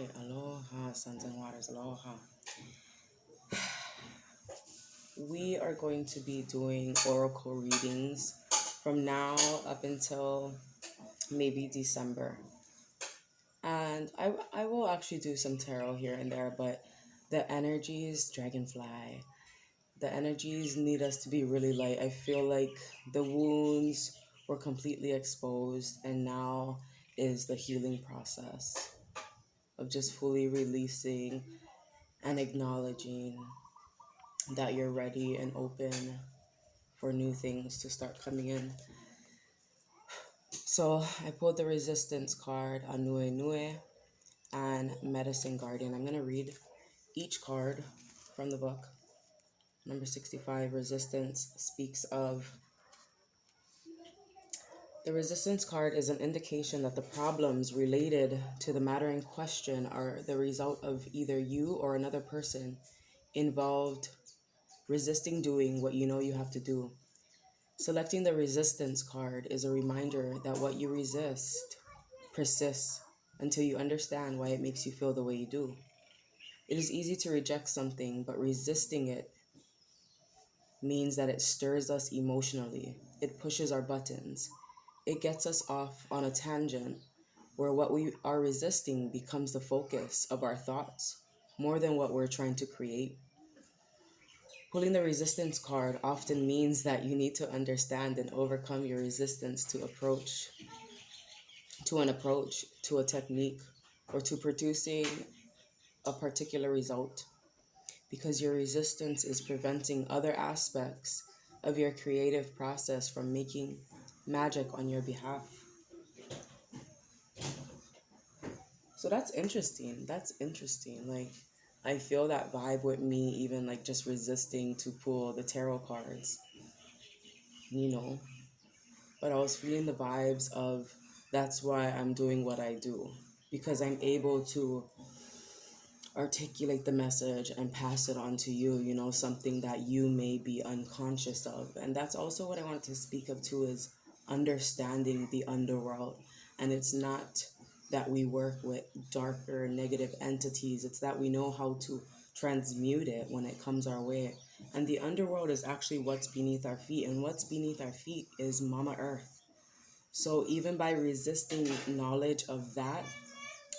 right, aloha, sons and waters, aloha. We are going to be doing oracle readings from now up until maybe December. And I will actually do some tarot here and there, but the energies, dragonfly, the energies need us to be really light. I feel like the wounds were completely exposed, and now is the healing process of just fully releasing and acknowledging that you're ready and open for new things to start coming in. So I pulled the Resistance card, Anue Nue, and Medicine Guardian. I'm going to read each card from the book. Number 65, Resistance, speaks of the Resistance card is an indication that the problems related to the matter in question are the result of either you or another person involved resisting doing what you know you have to do. Selecting the Resistance card is a reminder that what you resist persists until you understand why it makes you feel the way you do. It is easy to reject something, but resisting it means that it stirs us emotionally. It pushes our buttons. It gets us off on a tangent where what we are resisting becomes the focus of our thoughts more than what we're trying to create. Pulling the Resistance card often means that you need to understand and overcome your resistance to an approach, to a technique, or to producing a particular result, because your resistance is preventing other aspects of your creative process from making magic on your behalf. So that's interesting. Like, I feel that vibe with me, even like just resisting to pull the tarot cards, But I was feeling the vibes of that's why I'm doing what I do, because I'm able to articulate the message and pass it on to you, something that you may be unconscious of. And that's also what I wanted to speak of too, is understanding the underworld. And it's not that we work with darker negative entities, it's that we know how to transmute it when it comes our way. And the underworld is actually what's beneath our feet, and what's beneath our feet is Mama Earth. So even by resisting knowledge of that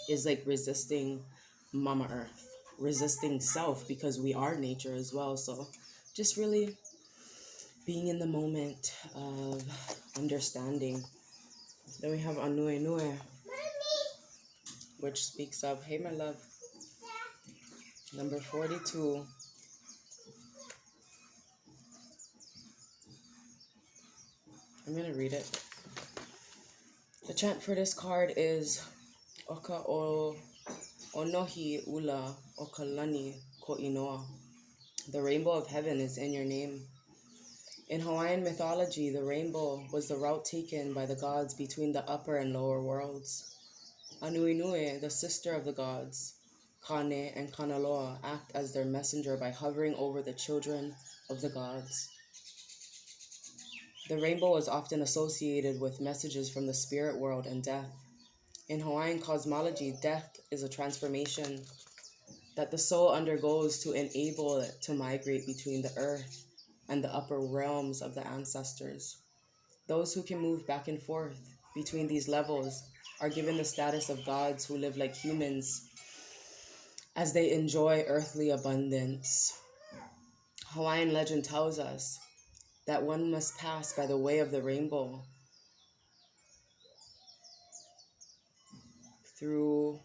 is like resisting Mama Earth, resisting self, because we are nature as well. So just really being in the moment of understanding. Then we have Anue Nue, which speaks of, hey my love, number 42. I'm going to read it. The chant for this card is Oka o Onohi Ula Okalani Ko Inoa. The rainbow of heaven is in your name. In Hawaiian mythology, the rainbow was the route taken by the gods between the upper and lower worlds. Anuenue, the sister of the gods, Kane and Kanaloa, act as their messenger by hovering over the children of the gods. The rainbow is often associated with messages from the spirit world and death. In Hawaiian cosmology, death is a transformation that the soul undergoes to enable it to migrate between the earth and the upper realms of the ancestors. Those who can move back and forth between these levels are given the status of gods who live like humans as they enjoy earthly abundance. Hawaiian legend tells us that one must pass by the way of the rainbow through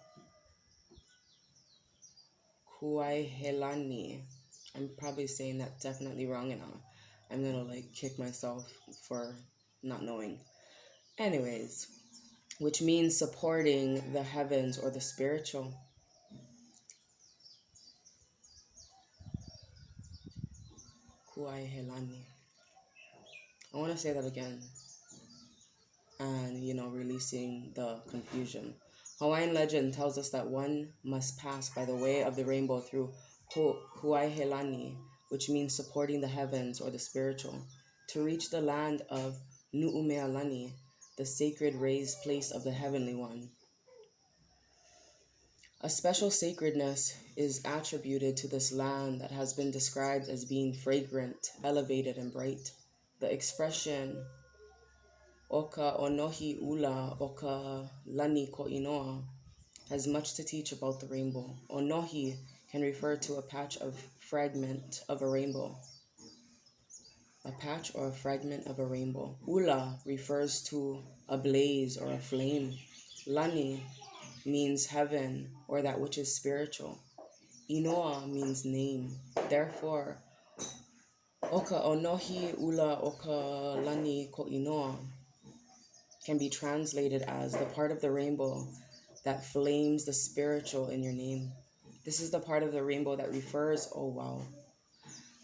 Kuaihelani. I'm probably saying that definitely wrong, and I'm gonna kick myself for not knowing. Anyways, which means supporting the heavens or the spiritual. Kuaihelani. I want to say that again, and releasing the confusion. Hawaiian legend tells us that one must pass by the way of the rainbow through Kuaihelani, which means supporting the heavens or the spiritual, to reach the land of Nu'umealani, the sacred raised place of the Heavenly One. A special sacredness is attributed to this land that has been described as being fragrant, elevated, and bright. The expression Oka onohi ula oka lani ko inoa has much to teach about the rainbow. Onohi can refer to a patch of fragment of a rainbow. A patch or a fragment of a rainbow. Ula refers to a blaze or a flame. Lani means heaven or that which is spiritual. Inoa means name. Therefore, Oka onohi ula oka lani ko inoa can be translated as the part of the rainbow that flames the spiritual in your name. This is the part of the rainbow that refers,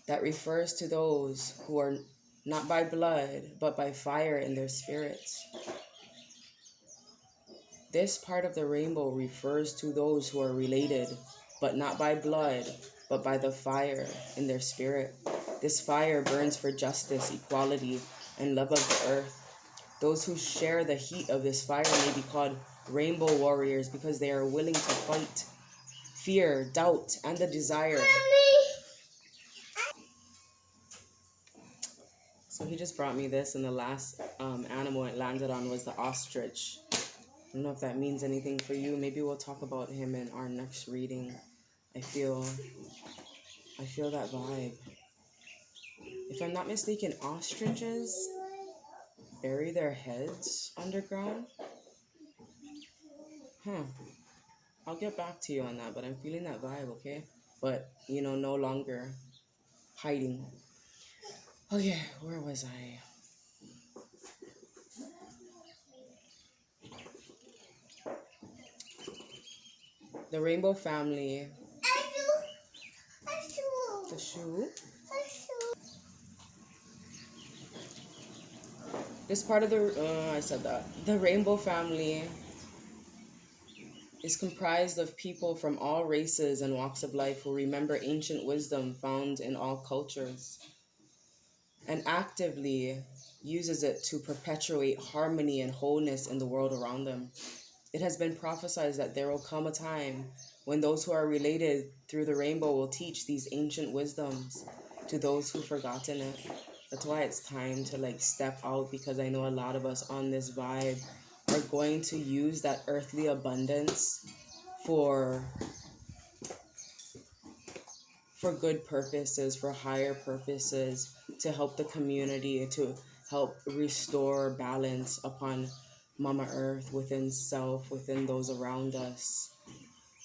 that refers to those who are not by blood, but by fire in their spirits. This part of the rainbow refers to those who are related, but not by blood, but by the fire in their spirit. This fire burns for justice, equality, and love of the earth. Those who share the heat of this fire may be called rainbow warriors because they are willing to fight fear, doubt, and the desire. So he just brought me this, and the last animal it landed on was the ostrich. I don't know if that means anything for you. Maybe we'll talk about him in our next reading. I feel that vibe. If I'm not mistaken, ostriches bury their heads underground. I'll get back to you on that, but I'm feeling that vibe, okay? But, no longer hiding. Okay, where was I? The rainbow family. The shoe. This part of the rainbow family is comprised of people from all races and walks of life who remember ancient wisdom found in all cultures and actively uses it to perpetuate harmony and wholeness in the world around them. It has been prophesied that there will come a time when those who are related through the rainbow will teach these ancient wisdoms to those who've forgotten it. That's why it's time to step out, because I know a lot of us on this vibe are going to use that earthly abundance for good purposes, for higher purposes, to help the community, to help restore balance upon Mama Earth, within self, within those around us,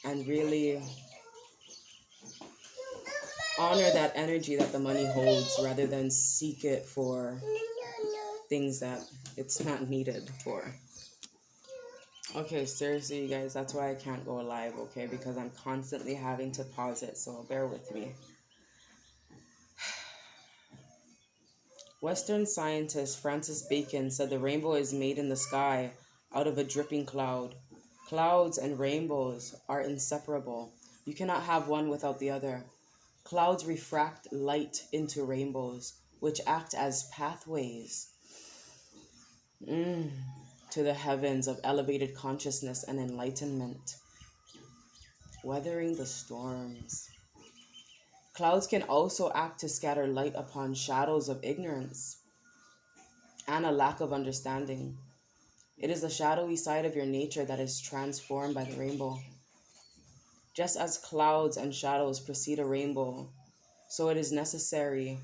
and really honor that energy that the money holds rather than seek it for things that it's not needed for. Okay, seriously, you guys, that's why I can't go live, okay? Because I'm constantly having to pause it, so bear with me. Western scientist Francis Bacon said the rainbow is made in the sky out of a dripping cloud. Clouds and rainbows are inseparable. You cannot have one without the other. Clouds refract light into rainbows, which act as pathways to the heavens of elevated consciousness and enlightenment. Weathering the storms. Clouds can also act to scatter light upon shadows of ignorance and a lack of understanding. It is the shadowy side of your nature that is transformed by the rainbow. Just as clouds and shadows precede a rainbow, so it is necessary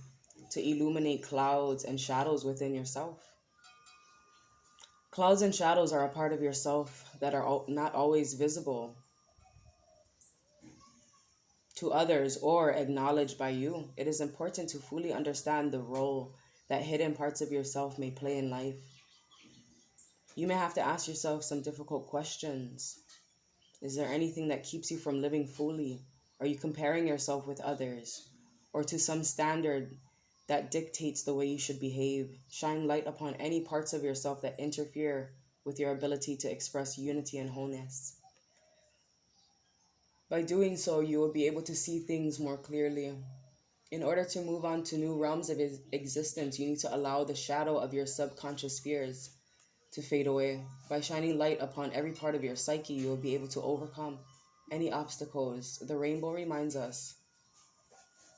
to illuminate clouds and shadows within yourself. Clouds and shadows are a part of yourself that are not always visible to others or acknowledged by you. It is important to fully understand the role that hidden parts of yourself may play in life. You may have to ask yourself some difficult questions. Is there anything that keeps you from living fully? Are you comparing yourself with others or to some standard that dictates the way you should behave? Shine light upon any parts of yourself that interfere with your ability to express unity and wholeness. By doing so, you will be able to see things more clearly. In order to move on to new realms of existence, you need to allow the shadow of your subconscious fears to fade away. By shining light upon every part of your psyche, you will be able to overcome any obstacles. The rainbow reminds us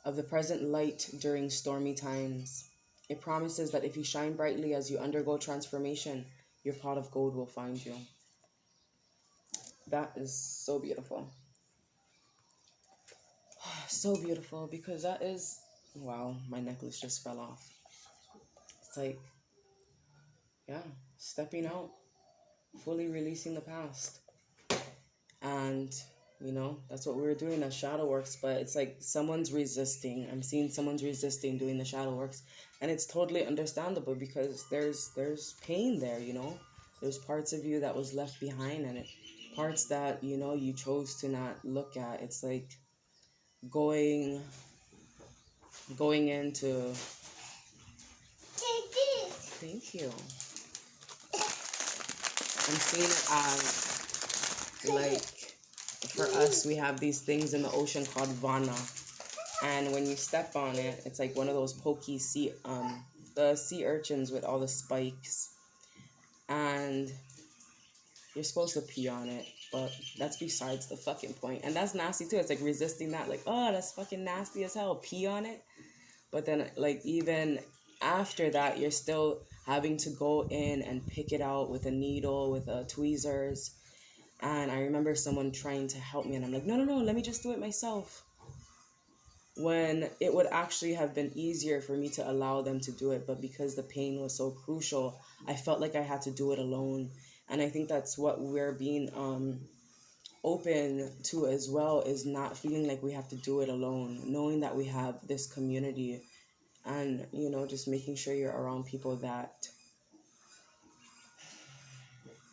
of the present light during stormy times. It promises that if you shine brightly as you undergo transformation, your pot of gold will find you. That is so beautiful. So beautiful, because that is, wow, my necklace just fell off. It's like, yeah, stepping out, fully releasing the past. And, that's what we're doing as shadow works, but it's like someone's resisting. I'm seeing someone's resisting doing the shadow works. And it's totally understandable because there's pain there, There's parts of you that was left behind, and parts that, you chose to not look at. It's like going into, thank you. I'm seeing it as like, for us, we have these things in the ocean called vana, and when you step on it, it's like one of those pokey the sea urchins with all the spikes, and you're supposed to pee on it, but that's besides the fucking point. And that's nasty too. It's like resisting that, like, oh, that's fucking nasty as hell, pee on it. But then, like, even after that, you're still having to go in and pick it out with a needle, with tweezers. And I remember someone trying to help me, and I'm like, no, let me just do it myself. When it would actually have been easier for me to allow them to do it, but because the pain was so crucial, I felt like I had to do it alone. And I think that's what we're being open to as well, is not feeling like we have to do it alone, knowing that we have this community, and, just making sure you're around people that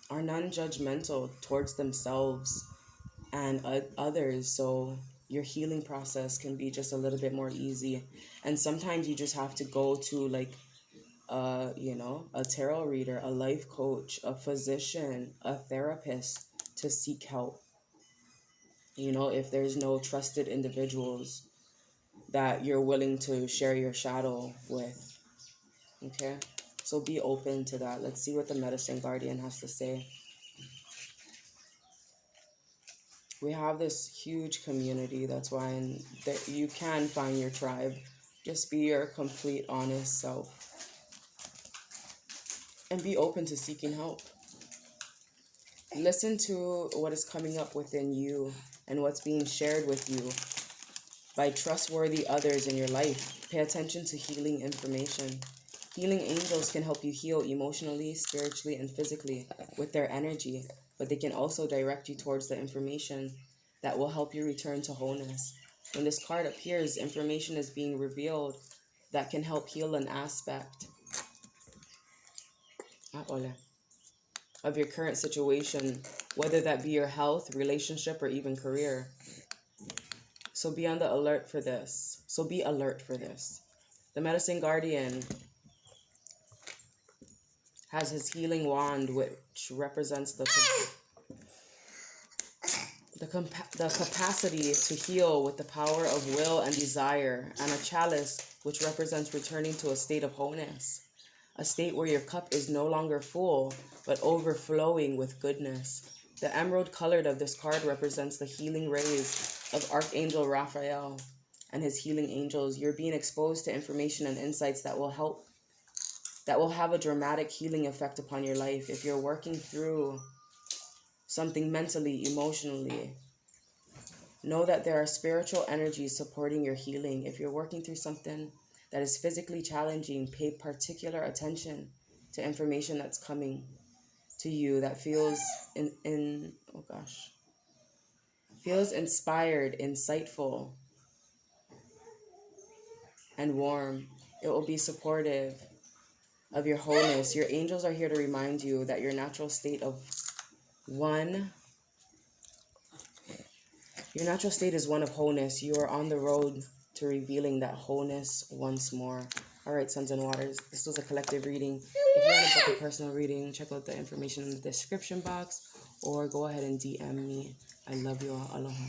are non-judgmental towards themselves and others, so your healing process can be just a little bit more easy. And sometimes you just have to go to, like, a tarot reader, a life coach, a physician, a therapist to seek help. If there's no trusted individuals that you're willing to share your shadow with. Okay? So be open to that. Let's see what the medicine guardian has to say. We have this huge community. That's why you can find your tribe. Just be your complete, honest self. And be open to seeking help. Listen to what is coming up within you and what's being shared with you by trustworthy others in your life. Pay attention to healing information. Healing angels can help you heal emotionally, spiritually, and physically with their energy, but they can also direct you towards the information that will help you return to wholeness. When this card appears, information is being revealed that can help heal an aspect of your current situation, whether that be your health, relationship, or even career. So be on the alert for this. Be alert for this. The medicine guardian has his healing wand, which represents the capacity to heal with the power of will and desire, and a chalice, which represents returning to a state of wholeness, a state where your cup is no longer full, but overflowing with goodness. The emerald colored of this card represents the healing rays of Archangel Raphael and his healing angels. You're being exposed to information and insights that will have a dramatic healing effect upon your life. If you're working through something mentally, emotionally, know that there are spiritual energies supporting your healing. If you're working through something that is physically challenging, pay particular attention to information that's coming to you that feels feels inspired, insightful, and warm. It will be supportive of your wholeness. Your angels are here to remind you that your natural state is one of wholeness. You are on the road to revealing that wholeness once more. All right, Suns and Waters, this was a collective reading. If you want to book a personal reading, check out the information in the description box or go ahead and DM me. I love you all. Aloha.